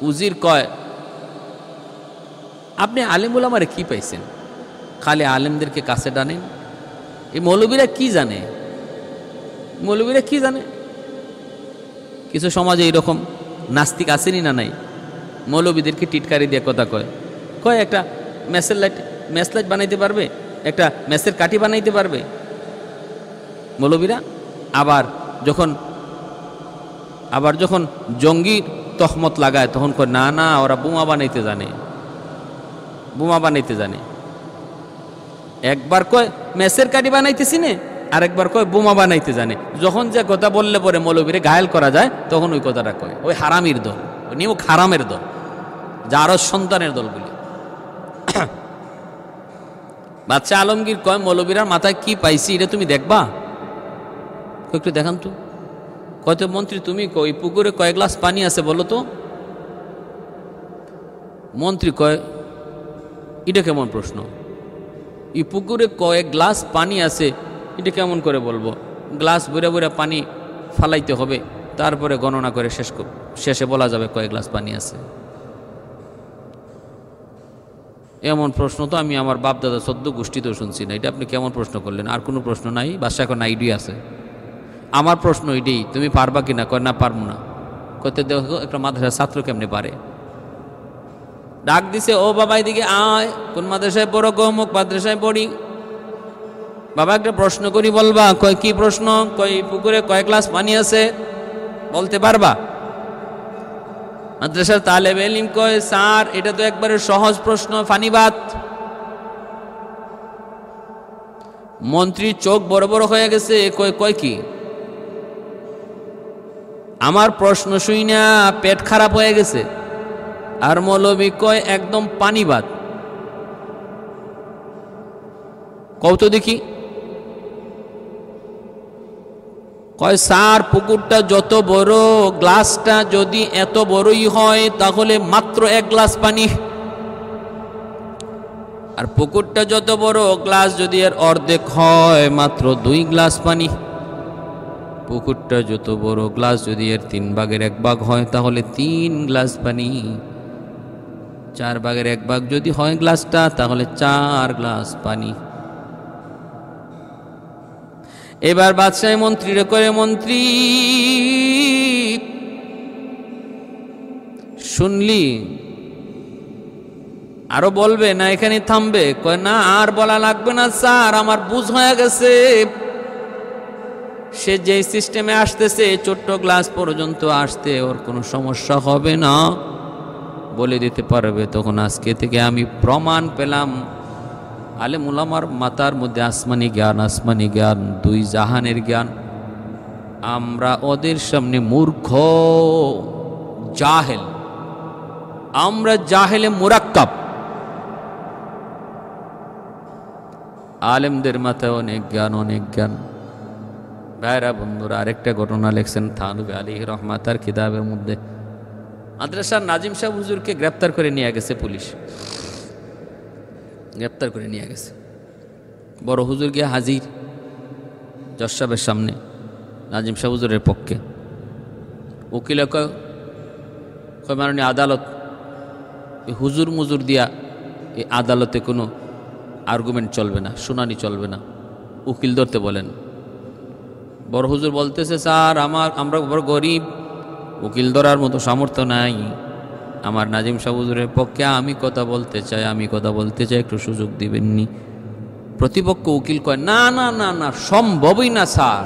উজির কয়, আপনি আলেমুল আমারে কি পাইছেন, খালি আলেমদেরকে কাছে টানেন। এই মৌলবীরা কি জানে, মৌলবীরা কি জানে? কিছু সমাজে এইরকম নাস্তিক আসেনি না নাই, মৌলবীদেরকে টিটকারি দিয়ে কথা কয়, কয় একটা ম্যাচ লাইট বানাইতে পারবে, একটা ম্যাচের কাঠি বানাইতে পারবে মৌলবীরা। আবার যখন জঙ্গির তহমত লাগায় তখন কয় না না ওরা বোমা বানাইতে জানে, বোমা বানাইতে জানে। একবার কয় ম্যাচের কাঠি বানাইতেছি নে, আর একবার কয় বোমা বানাইতে জানে। যখন যে কথা বললে পরে মৌলবীরে ঘায়েল করা যায় তখন ওই কথাটা কয়। ওই হারামির দল, ওই নিমুখ হারামের দল, যারও সন্তানের দলগুলি। বাচ্চা আলমগীর কয় মৌলবীরার মাথায় কি পাইছি এটা তুমি দেখবা, একটু দেখান তো। কয়তো মন্ত্রী তুমি ওই পুকুরে কয়েক গ্লাস পানি আছে বলো তো। মন্ত্রী কয় এটা কেমন প্রশ্ন, এই পুকুরে কয়েক গ্লাস পানি আছে এটা কেমন করে বলবো? গ্লাস ভরে ভরে পানি ফালাইতে হবে, তারপরে গণনা করে শেষে বলা যাবে কয়েক গ্লাস পানি আছে। এমন প্রশ্ন তো আমি আমার বাপ দাদা সদ্য গোষ্ঠীতেও শুনছি না। এটা আপনি কেমন প্রশ্ন করলেন? আর কোনো প্রশ্ন নাই, বাসা এখন আইডিয়া আছে। আমার প্রশ্ন এটাই, তুমি পারবা কিনা? কয় না পারবো না। কইতে দেখো একটা মাদ্রাসার ছাত্র কেমনে পারে। ডাক দিছে, ও বাবা এদিকে আয়, কোন মাদ্রাসায় পড়ো? গৌমুখ মাদ্রাসায় পড়ি। বাবা একটা প্রশ্ন করি বলবা? কয় কি প্রশ্ন? কয় পুকুরে কয়েক গ্লাস পানি আছে বলতে পারবা? মাদ্রাসার তালেবে ইলম কয় স্যার এটা তো একবারে সহজ প্রশ্ন, ফানিবাত। মন্ত্রীর চোখ বড় বড় হয়ে গেছে, কয় কি? আমার প্রশ্ন শুই না পেট খারাপ হয়ে গেছে। আর মৌলবী কয় একদম পানিবাদ। কত দেখি? কয় স্যার পুকুরটা যত বড়, গ্লাসটা যদি এত বড়ই হয় তাহলে মাত্র এক গ্লাস পানি। আর পুকুরটা যত বড়, গ্লাস যদি এর অর্ধেক হয় মাত্র 2 গ্লাস পানি। পুকুরটা যত বড়, গ্লাস যদি এর 3 ভাগের 1 ভাগ হয় তাহলে 3 গ্লাস পানি। 4 ভাগের 1 ভাগ যদি হয় গ্লাসটা তাহলে 4 গ্লাস পানি। এবার বাদশাহ মন্ত্রীরে করে, মন্ত্রী শুনলি আরো বলবে না এখানে থামবে? কয় না আর বলা লাগবে না স্যার, আমার বুঝ হয়ে গেছে। সে যে সিস্টেমে আসতেছে ছোট্ট গ্লাস পর্যন্ত আসতে ওর কোনো সমস্যা হবে না, বলে দিতে পারবে। তখন আজকে থেকে আমি প্রমাণ পেলাম আলেম উলামার মাথার মধ্যে আসমানি জ্ঞান, 2 জাহানের জ্ঞান। আমরা ওদের সামনে মূর্খ, জাহেল, আমরা জাহেলে মুরাক্কাব। আলেমদের মাথায় অনেক জ্ঞান। ভাইরা বন্ধুরা, আরেকটা ঘটনা লেখছেন থানভী আলাইহির রহমাতার কিতাবের মধ্যে। মাদ্রাসার নাজিম সাহেব হুজুরকে গ্রেপ্তার করে নিয়ে গেছে পুলিশ, গ্রেপ্তার করে নিয়ে গেছে। বড় হুজুর গিয়ে হাজির জজ সাহেবের সামনে নাজিম সাহেব হুজুরের পক্ষে। উকিল কয় মাননীয় আদালত, এই হুজুর মুজুর দিয়া এই আদালতে কোনো আর্গুমেন্ট চলবে না, শুনানি চলবে না, উকিল ধরতে বলেন। বড় হুজুর বলতেছে স্যার আমরা বড় গরিব, উকিল ধরার মতো সামর্থ্য নাই। আমার নাজিম সাহেব হুজুরের পক্ষে আমি কথা বলতে চাই, একটু সুযোগ দিবেননি? প্রতিপক্ষ উকিল কয় না না না না, সম্ভবই না স্যার।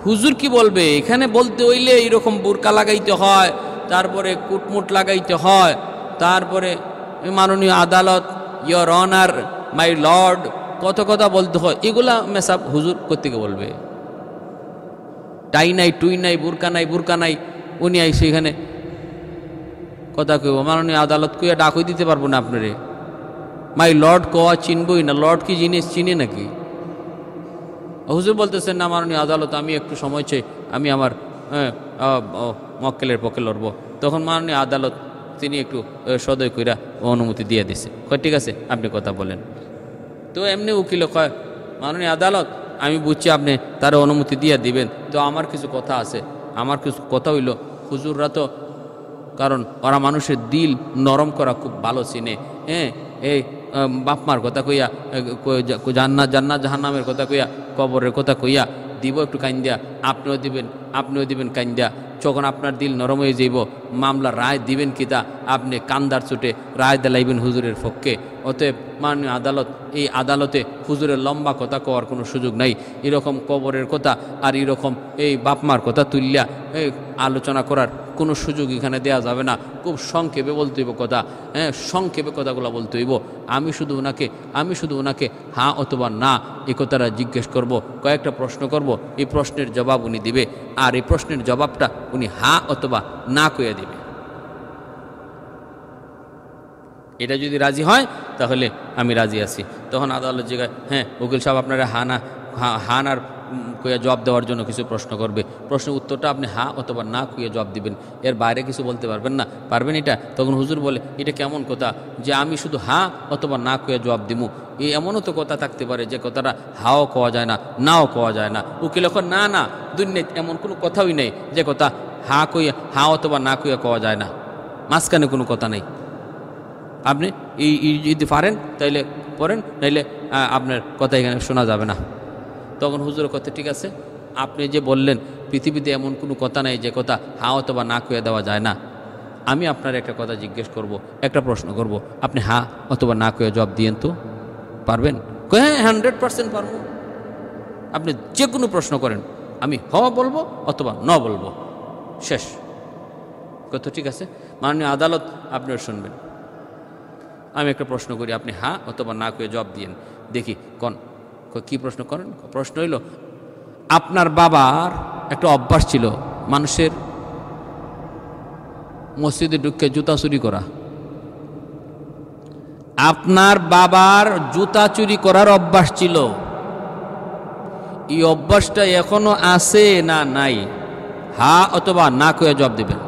হুজুর কি বলবে? এখানে বলতে হইলে এইরকম বোরকা লাগাইতে হয়, তারপরে কুটমুট লাগাইতে হয়, তারপরে মাননীয় আদালত, ইয়োর অনার, মাই লর্ড, কত কথা বলতে হয়। এগুলা মেসাব হুজুর কোত্থেকে বলবে? টাই নাই, টুই নাই, বুরকা নাই, উনি আই সেখানে কথা কইব। মাননীয় আদালত কইয়া ডাকই দিতে পারবো না আপনারে। মাই লর্ড কোয়া চিনবই না, লর্ড কি জিনিস চিনে নাকি? হুজুর বলতেছেন না মাননীয় আদালত, আমি একটু সময় চাই, আমি আমার মক্কেলের পক্ষে লড়বো। তখন মাননীয় আদালত তিনি একটু সদয় কইরা অনুমতি দিয়ে দিছে, কয় ঠিক আছে আপনি কথা বলেন। তো এমনি উকিল কয় মাননীয় আদালত আমি বুঝছি আপনি তার অনুমতি দিয়ে দিবেন, তো আমার কিছু কথা আছে। আমার কিছু কথা হইল, হুজুররা তো কারণ ওরা মানুষের দিল নরম করা খুব ভালো চিনে, হ্যাঁ, এই বাপমার কথা কইয়া, জান্নাত জাহান্নামের কথা কইয়া, কবরের কথা কইয়া দিব একটু কাইন্দিয়া, আপনিও দিবেন কাইন্দিয়া। যখন আপনার দিল নরম হয়ে যাইব, মামলা রায় দিবেন কিতা, আপনি কান্দার চোটে রায় দিলাইবেন হুজুরের পক্ষে। অতএব মাননীয় আদালত, এই আদালতে হুজুরের লম্বা কথা কওয়ার কোনো সুযোগ নাই। এরকম কবরের কথা আর এরকম এই বাপমার কথা তুললিয়া এই আলোচনা করার কোনো সুযোগ এখানে দেওয়া যাবে না। খুব সংক্ষেপে বলতে হইব কথা, হ্যাঁ, সংক্ষেপে কথাগুলো বলতে হইব। আমি শুধু ওনাকে হ্যাঁ অথবা না এই কথাটা জিজ্ঞেস করব, কয়েকটা প্রশ্ন করব, এই প্রশ্নের জবাব উনি দিবে, আর এই প্রশ্নের জবাবটা উনি হ্যাঁ অথবা না কইয়া দিবে। এটা যদি রাজি হয় তাহলে আমি রাজি আছি। তখন আদালত জায়গায়, হ্যাঁ উকিল সাহেব আপনারা হান আর কইয়া জবাব দেওয়ার জন্য কিছু প্রশ্ন করবে, প্রশ্নের উত্তরটা আপনি হ্যাঁ অথবা না কইয়া জবাব দিবেন, এর বাইরে কিছু বলতে পারবেন না, পারবেন এটা? তখন হুজুর বলে এটা কেমন কথা যে আমি শুধু হ্যাঁ অথবা না কইয়া জবাব দিমু? এই এমনও তো কথা থাকতে পারে যে কথাটা হাও কওয়া যায় না, নাও কওয়া যায় না। উকিল এখন না দুনিয়াতে এমন কোনো কথাই নেই যে কথা হ্যাঁ অথবা না কইয়া কওয়া যায় না, মাঝখানে কোনো কথা নেই। আপনি যদি পারেন তাইলে পড়েন, নাইলে আপনার কথা এখানে শোনা যাবে না। তখন হুজুরের কথা, ঠিক আছে, আপনি যে বললেন পৃথিবীতে এমন কোনো কথা নাই যে কথা হ্যাঁ অথবা না কইয়া দেওয়া যায় না। আমি আপনার একটা কথা জিজ্ঞেস করব, একটা প্রশ্ন করব, আপনি হ্যাঁ অথবা না কইয়া জবাব দিয়েন তো, পারবেন? হ্যাঁ 100% পারবো। আপনি যে কোনো প্রশ্ন করেন, আমি হ বলবো অথবা ন বলবো, শেষ কথা। ঠিক আছে মাননীয় আদালত, আপনারা শুনবেন। আমি একটা প্রশ্ন করি, আপনি হ্যাঁ অথবা না করে জবাব দিয়েন, দেখি কি প্রশ্ন করেন। প্রশ্ন হইল, আপনার বাবার একটা অভ্যাস ছিল মানুষের মসজিদে ঢুকে জুতা চুরি করা। আপনার বাবার জুতা চুরি করার অভ্যাস ছিল, এই অভ্যাসটা এখনো আছে না নাই? হ্যাঁ অথবা না করে জবাব দিবেন,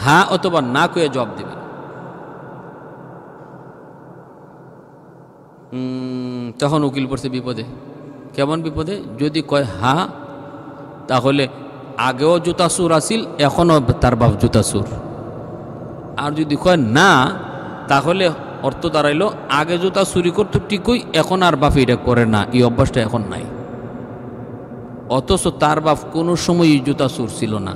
হ্যাঁ অথবা না করে জবাব দিবেন। তখন উকিল পড়ছে বিপদে। কেমন বিপদে? যদি কয় হ্যাঁ তাহলে আগেও জুতা চুর আসিল, এখনও তার বাপ জুতা চুর। আর যদি কয় না তাহলে অর্থ দাঁড়াইল আগে জুতা চুরি করতো ঠিকই, এখন আর বাপ এটা করে না, এই অভ্যাসটা এখন নাই। অথচ তার বাপ কোনো সময়ই জুতা চুর ছিল না,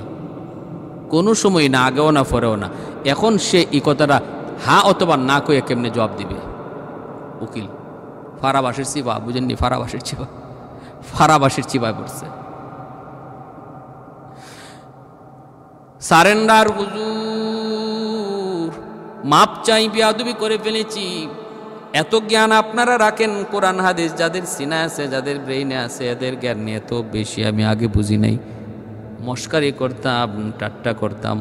কোনো সময় না, আগেও না পরেও না। এখন সে এই কথাটা হ্যাঁ অথবা না কয়ে কেমনে জবাব দিবে? উকিল ফারাবাসের চিবা, বুঝেননি? ফারাবাসের চিবায় পড়ছে। সারেন্ডার হুজুর, মাপ চাই, বেয়াদবি করে ফেলেছি। এত জ্ঞান আপনারা রাখেন কোরআন হাদিস, যাদের সিনা আছে, যাদের ব্রেইনে আছে, এদের জ্ঞান নিয়ে এত বেশি আমি আগে বুঝি নাই। মস্কারি করতাম, ঠাট্টা করতাম,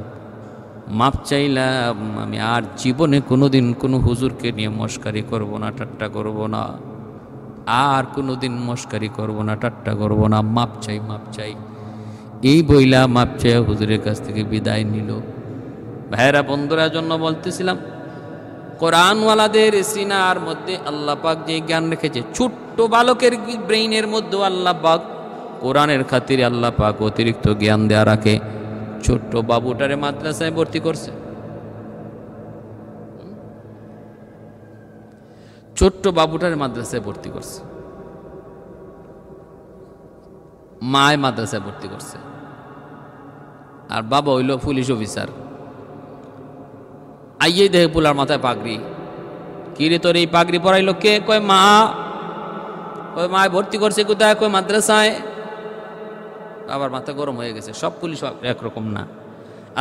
মাপ চাইলাম। আমি আর জীবনে কোনোদিন কোনো হুজুরকে নিয়ে মস্কারি করব না, ঠাট্টা করব না, আর কোনোদিন মস্কারি করব না, ঠাট্টা করব না, মাপ চাই। এই বইলা মাপ চাই হুজুরের কাছ থেকে বিদায় নিল। ভাইরা বন্ধুরা, জন্য বলতেছিলাম, কোরআনওয়ালাদের সিনার মধ্যে আল্লাহ পাক যে জ্ঞান রেখেছে, ছোট্ট বালকের ব্রেইনের মধ্যে আল্লাহ পাক কোরআনের খাতিরে আল্লাহ পাক অতিরিক্ত জ্ঞান দেয়া রাখে। ছোট্ট বাবুটারে মাদ্রাসায় ভর্তি করছে, ছোট্ট বাবুটারে মাদ্রাসায় ভর্তি করছে, মায় মাদ্রাসায় ভর্তি করছে, আর বাবা হইল পুলিশ অফিসার। আইয়ে দেখে পুলার মাথায় পাগড়ি। কি রে তোর এই পাগড়ি পরাইলো কে? কয় মা। কয় মায় ভর্তি করছে কোথায়? কয় মাদ্রাসায়। বাবার মাথা গরম হয়ে গেছে। সব পুলিশ একরকম না।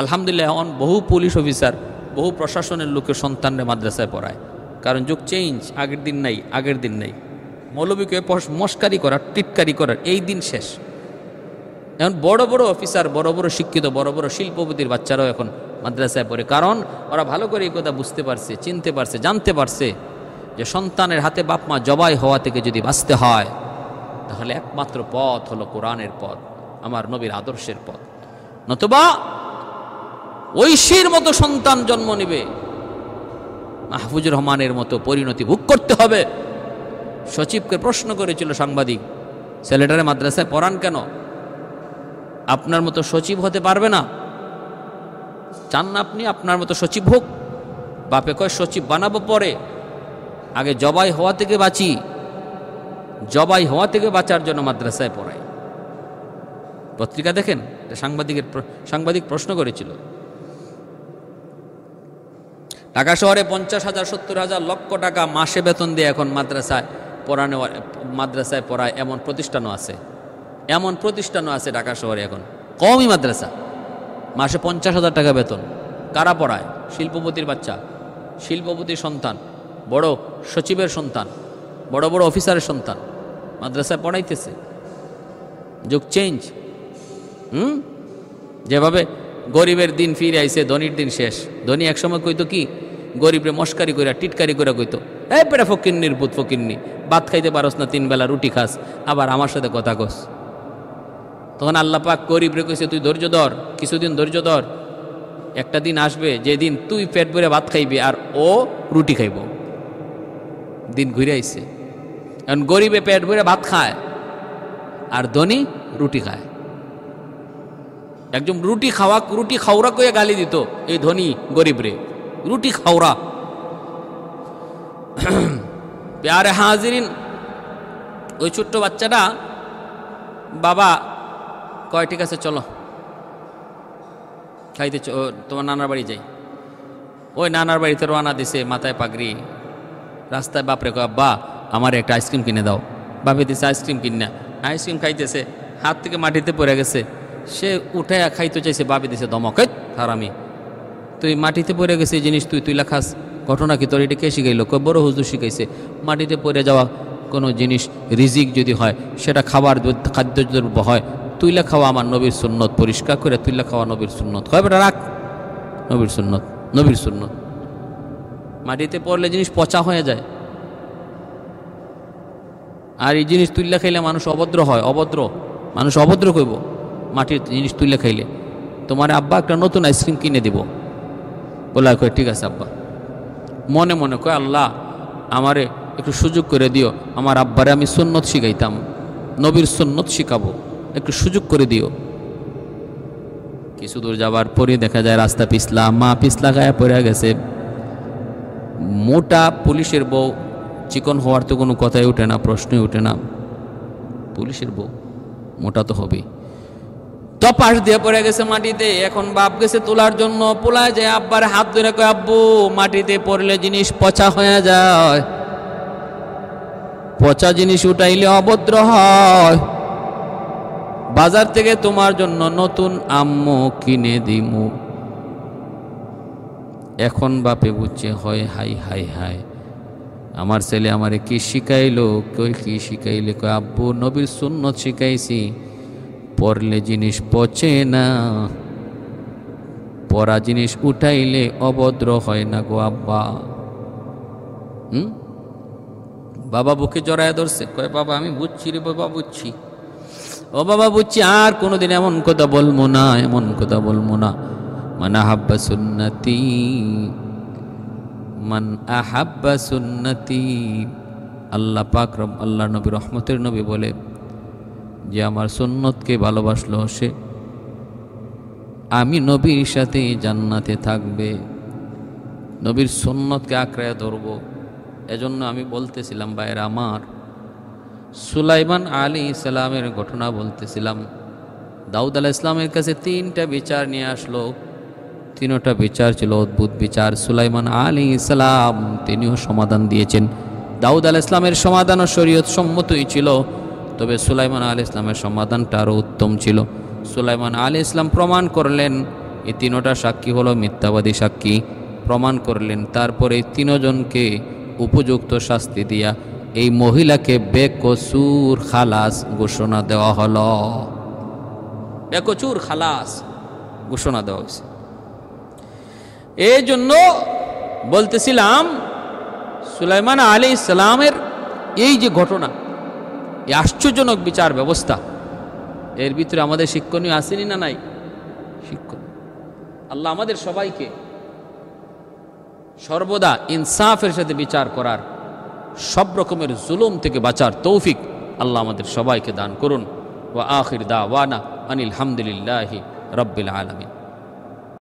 আলহামদুলিল্লাহ এখন বহু পুলিশ অফিসার, বহু প্রশাসনের লোকের সন্তানরা মাদ্রাসায় পড়ায়, কারণ যুগ চেঞ্জ। আগের দিন নাই। মৌলবীকে মস্কারি করার, টিটকারি করার এই দিন শেষ। এখন বড় বড় অফিসার, বড় বড় শিক্ষিত, বড় বড় শিল্পপতির বাচ্চারাও এখন মাদ্রাসায় পড়ে, কারণ ওরা ভালো করে এই কথা বুঝতে পারছে, চিনতে পারছে, জানতে পারছে যে সন্তানের হাতে বাপ মা জবাই হওয়া থেকে যদি বাঁচতে হয় তাহলে একমাত্র পথ হলো কোরআনের পথ, আমার নবীর আদর্শের পথ। নতুবা ঐশীর মতো সন্তান জন্ম নেবে, মাহফুজুর রহমানের মতো পরিণতি ভোগ করতে হবে। সচিবকে প্রশ্ন করেছিল সাংবাদিক, ছেলেটারে মাদ্রাসায় পড়ান কেন? আপনার মতো সচিব হতে পারবে না? চান না আপনি আপনার মতো সচিব হোক? বাপে কয় সচিব বানাবো পরে, আগে জবাই হওয়া থেকে বাঁচি, জবাই হওয়া থেকে বাঁচার জন্য মাদ্রাসায় পড়াই। পত্রিকা দেখেন, সাংবাদিক প্রশ্ন করেছিল। ঢাকা শহরে 50,000, 70,000, লক্ষ টাকা মাসে বেতন দিয়ে এখন মাদ্রাসায় পড়ায় এমন প্রতিষ্ঠানও আছে, এমন প্রতিষ্ঠানও আছে ঢাকা শহরে এখন। কমই মাদ্রাসা, মাসে 50,000 টাকা বেতন। কারা পড়ায়? শিল্পপতির বাচ্চা, শিল্পপতির সন্তান, বড় সচিবের সন্তান, বড় বড় অফিসারের সন্তান মাদ্রাসায় পড়াইতেছে। যুগ চেঞ্জ। যেভাবে গরিবের দিন ফিরে আইছে, ধনির দিন শেষ। ধনী একসময় কইতো কি, গরিবরে মস্কারি কইরা টিটকারি করে কইতো, এই পেটা ফকিন্নির পুত ফকিন্নি, ভাত খাইতে পারস না, 3 বেলা রুটি খাস, আবার আমার সাথে কথা কস। তখন আল্লাহ পাক গরিবরে কইছে, তুই ধৈর্য ধর, কিছুদিন ধৈর্য ধর, একটা দিন আসবে যেদিন তুই পেট ভরে ভাত খাইবি আর ও রুটি খাইব। দিন ঘুরে আইছে। এখন গরিবে পেট ভরে ভাত খায় আর ধনী রুটি খায়। একজন রুটি খাওরা কইয়া গালি দিত এই ধনী গরিবরে, রুটি খাওরা। প্যারে হাজিরিন, ওই ছোট্ট বাচ্চাটা বাবা কয় ঠিক আছে চলো খাইতে, তোমার নানার বাড়ি যাই। ওই নানার বাড়িতে রওনা দিছে, মাথায় পাগড়ি। রাস্তায় বাপরে কয়, আব্বা আমার একটা আইসক্রিম কিনে দাও। বাপে দিছে আইসক্রিম কিনা, আইসক্রিম খাইতেছে, হাত থেকে মাটিতে পড়ে গেছে। সে উঠে খাইতে চাইছে, বাপে দিছে ধমক, হারামি তুই মাটিতে পড়ে গেছে এই জিনিস তুই খাস, ঘটনা কি তোর? এটা কে শিখাইল? বড় হুজুর শিখাইছে। মাটিতে পড়ে যাওয়া কোনো জিনিস রিজিক যদি হয়, সেটা খাবার খাদ্য দ্রব্য হয়, তুইলা খাওয়া আমার নবীর সুন্নত, পরিষ্কার করে তুইলা খাওয়া নবীর সুন্নত। হয় বেটা রাখ, নবীর সুন্নত, নবীর সুন্নত। মাটিতে পড়লে জিনিস পচা হয়ে যায়, আর এই জিনিস তুইলা খাইলে মানুষ অভদ্র হয়, অভদ্র মানুষ অভদ্র কইব মাটির জিনিস তুইলা খাইলে। তোমার আব্বা একটা নতুন আইসক্রিম কিনে দিব। বলা কয় ঠিক আছে আব্বা। মনে মনে কয়, আল্লাহ আমারে একটু সুযোগ করে দিও, আমার আব্বারে আমি সুন্নত শিখাইতাম, নবীর সুন্নত শিখাবো, একটু সুযোগ করে দিও। কিছু দূর যাবার পরে দেখা যায় রাস্তা পিছলা, মা পিছলা গায়ে পড়ে গেছে। মোটা পুলিশের বউ, চিকন হওয়ার তো কোনো কথাই ওঠে না, প্রশ্নই ওঠে না। পুলিশের বউ মোটা তো হবেই। পাশ দিয়ে পড়ে গেছে মাটিতে। এখন বাপ গেছে তোলার জন্য, পোলায় যায় আব্বার হাত ধরে কয়, আব্বু মাটিতে পড়লে জিনিস পচা হয়ে যায়, পচা জিনিস উঠাইলে অভদ্র হয়, বাজার থেকে তোমার জন্য নতুন আম্মু কিনে দিমু। এখন বাপে বুঝছে, হয় হাই হাই হাই, আমার ছেলে আমারে কি শিখাইলো? কই কি শিখাইলে? কয় আব্বু নবীর সুন্নত শিখাইছি, পড়লে জিনিস পচে না, পড়া জিনিস উঠাইলে অভদ্র হয় না গো আব্বা। বাবা বুকে জড়ায় ধরছে, কয় বাবা আমি বুঝছি রে বাবা, বুঝছি, ও বাবা বুঝছি, আর কোনোদিন এমন কথা বলবো না, এমন কথা বলবো না। মান আহাব্বা সুন্নতি, মান আহাব্বা সুন্নতি। আল্লাহ পাক আল্লাহ নবী, রহমতের নবী বলে, যে আমার সুন্নতকে ভালোবাসলো সে আমি নবীর সাথে জান্নাতে থাকবে। নবীর সুন্নতকে আঁকড়ায় ধরবো। এজন্য আমি বলতেছিলাম ভাইরা আমার, সুলাইমান আলাইহিস সালামের ঘটনা বলতেছিলাম। দাউদ আলাইহিস সালামের কাছে 3টা বিচার নিয়ে আসলো, 3টা বিচার ছিল অদ্ভুত বিচার। সুলাইমান আলাইহিস সালাম তিনিও সমাধান দিয়েছেন। দাউদ আলাইহিস সালামের সমাধানও শরীয়ত সম্মতই ছিল, তবে সুলাইমান আলাইহিস সালামের সমাধানটা আরও উত্তম ছিল। সুলাইমান আলাইহিস সালাম প্রমাণ করলেন, এই 3টা সাক্ষী হলো মিথ্যাবাদী সাক্ষী, প্রমাণ করলেন। তারপরে 3 জনকে উপযুক্ত শাস্তি দিয়া এই মহিলাকে বেকসুর খালাস ঘোষণা দেওয়া হলো। বেকসুর খালাস ঘোষণা দেওয়া হয়েছে। এই জন্য বলতেছিলাম সুলাইমান আলাইহিস সালামের এই যে ঘটনা, এই আশ্চর্যজনক বিচার ব্যবস্থা, এর ভিতরে আমাদের শিক্ষণীয় আসেনি না নাই? শিক্ষণীয়। আল্লাহ আমাদের সবাইকে সর্বদা ইনসাফের সাথে বিচার করার, সব রকমের জুলুম থেকে বাঁচার তৌফিক আল্লাহ আমাদের সবাইকে দান করুন। ওয়া আখির দাওয়ানা আনিল হামদুলিল্লাহি রাব্বিল আলামিন।